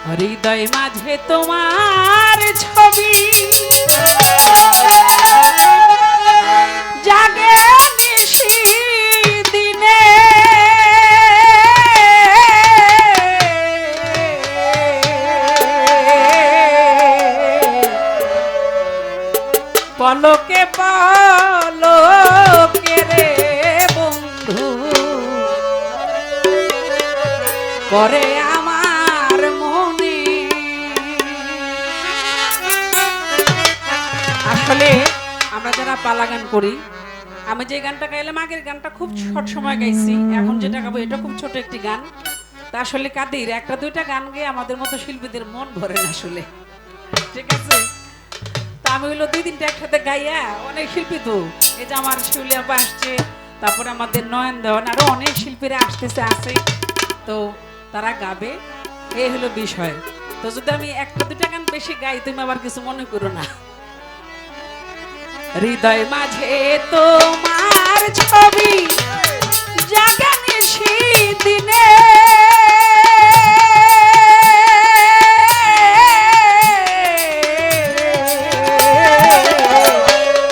হৃদয় মাঝে তোমার ছবি জাগে নিশি দিনে, পলকে পলকে রে বন্ধু করে আমার মনে। আসলে আমরা যারা পালা গান করি, আমি যে গানটা গাইলাম আগের গানটা খুব ছোট সময় গাইছি, এখন যেটা গাবো এটা খুব ছোট একটি গান। তা আসলে কাদের একটা দুইটা গান গেয়ে আমাদের মতো শিল্পীদের মন ভরে না আসলে, ঠিক আছে। তা আমি হইলো দুই তিনটা একসাথে গাইয়া, অনেক শিল্পী তো এই যে আমার শিউলিয়া আসছে, তারপরে আমাদের নয়ন দেওয়ান, আরো অনেক শিল্পীরা আসতেছে আছে, তো তারা গাবে, এই হলো বিষয়। তো যদি আমি একটা দুটা গান বেশি গাই তুমি আবার কিছু মনে করো না। হৃদয় মাঝে তোমার ছবি জাগে নিশি দিনে,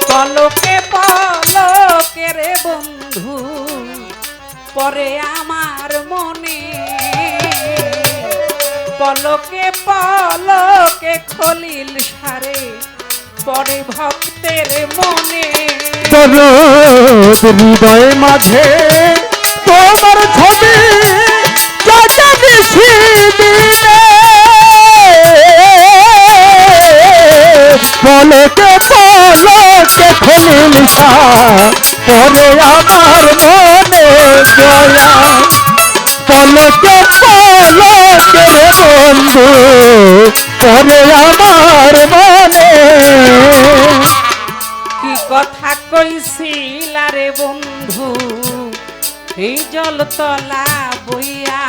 পলকে পলকে রে বন্ধু পরে আমার মনে, পলকে পলকে খলিল সারে পরে ভক্তের মনে। হৃদয় মাঝে তোমার ছবি জাগে নিশি দিনে, পলকে পলকে খলিল পরে আমার মনে দয়া, পলকে পলকে রে বন্ধু পরে আমার মনে। কি কথা কইছিল রে বন্ধু এই জলতলা বইয়া,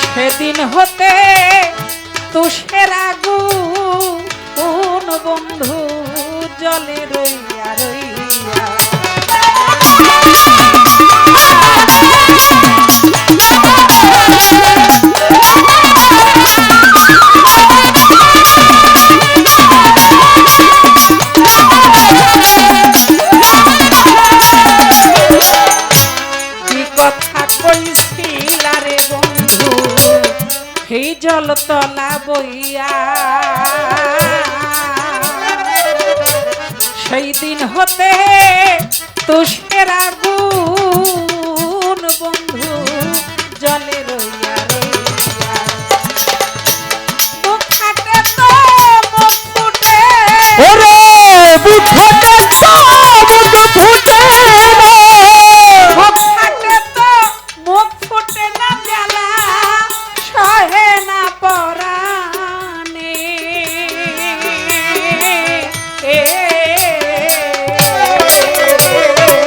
সেদিন হতে তুষের আগুন বন্ধু জলে রইয়া রইয়া। জলতলা বইয়া, সেই দিন হতে তুষের আগুন বন্ধু জলে রইয়া রইয়া। মুখ হাতে তো মুখ ফুটে, ওরে মুখ হাতে তো মুখ ফুটে, মুখ হাতে তো মুখ ফুটে না জ্বালা সহে না পরাণে।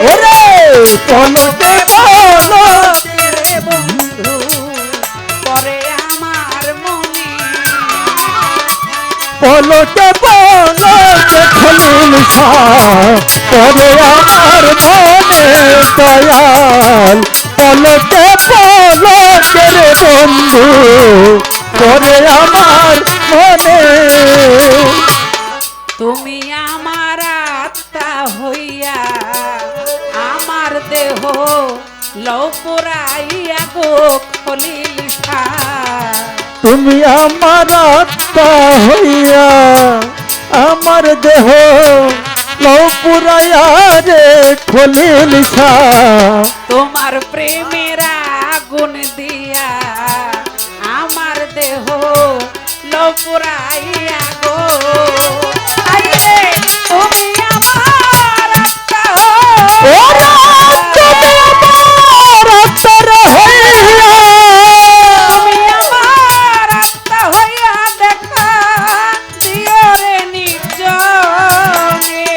ওরে পলকে পলকে রে বন্ধু পরে আমার মনে, পলকে পলকে খলিল পরে আমার মনে দয়াল, পলকে পলকে রে বন্ধু পরে আমার মনে। তুমি আমার আত্মা হইয়া আমার দেহ লও পুরাইয়া গো খলিল সার। তুমি আমার আত্মা হইয়া আমার দেহ লও পুরাইয়া রে খলিল তোমার প্রেমের আগুন দিয়া আমার দেহ লও পুরাইয়া গো। আইরে তুমি আমার আত্মা ওরা তুমি আমার আত্মা হইয়া, তুমি আমার আত্মা হইয়া দেখা দিও রে নির্জনে।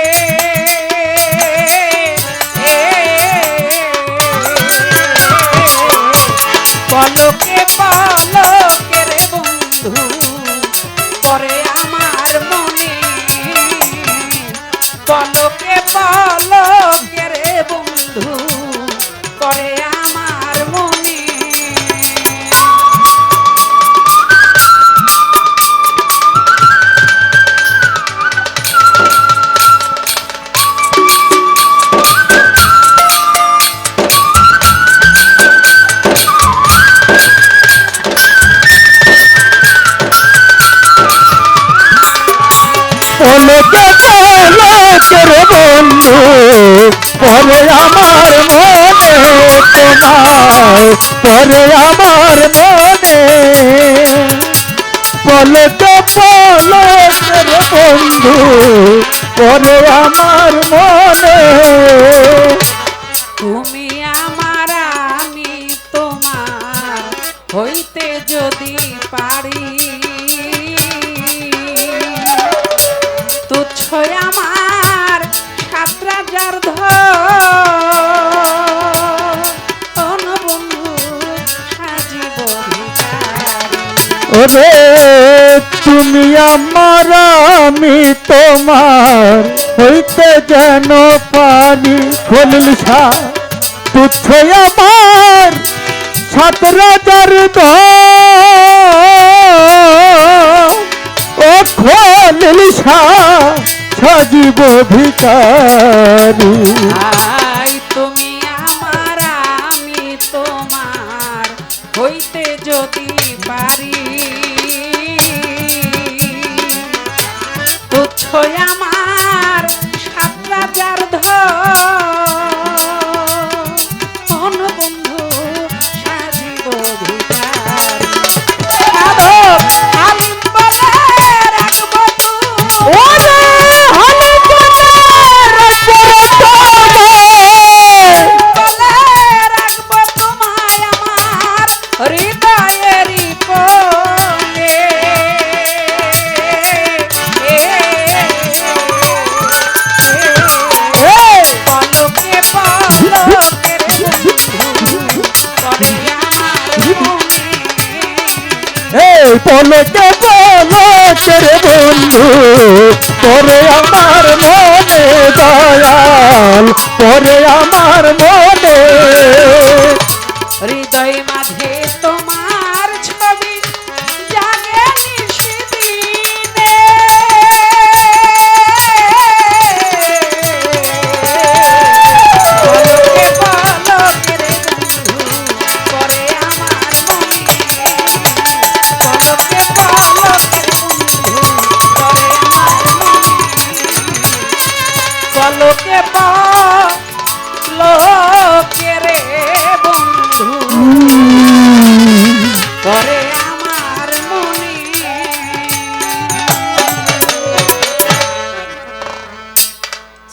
পলকে পলকে রে বন্ধু পরে আমার মনে তোমার পরে আমার মনে পলকে পলকের বন্ধু পরে আমার মনে তুমি আমার আমি তোমার হইতে যদি পারি তুচ্ছ আমার সাত রাজার ধন বন্ধু সাজিব ভিখারি। ওরে তুমি আমার আমি তোমার হইতে যেন পারি খলিল শাহ তুচ্ছ আমার সাত রাজার ও খলিল শাহ সাজিব ভিখারি আই তুমি আমার আমি তোমার হইতে যদি পারি তুচ্ছ আমার সাত রাজার ধন বন্ধু সাজিব ভিখারি। সাধক হালিম বলে রাখবো ওরে হালে বলে রাখবো তোমায় বলে রাখবো তোমায় আমার হৃদয়েরই কোণে। পলকে পলকের বন্ধু করে আমার মনে। এই পলকে পলকের বন্ধু পরে আমার মনে দয়াল পরে আমার মনে হৃদয় মাঝে তোমার ছবি জাগে নিশিদিনে। পলকে পলকের বন্ধু করে আমার মনে। পলকে পলকের বন্ধু করে আমার মনে। পলকে পলকের বন্ধু করে আমার মনে।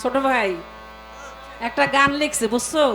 ছোট ভাই একটা গান লিখছে বুঝছো?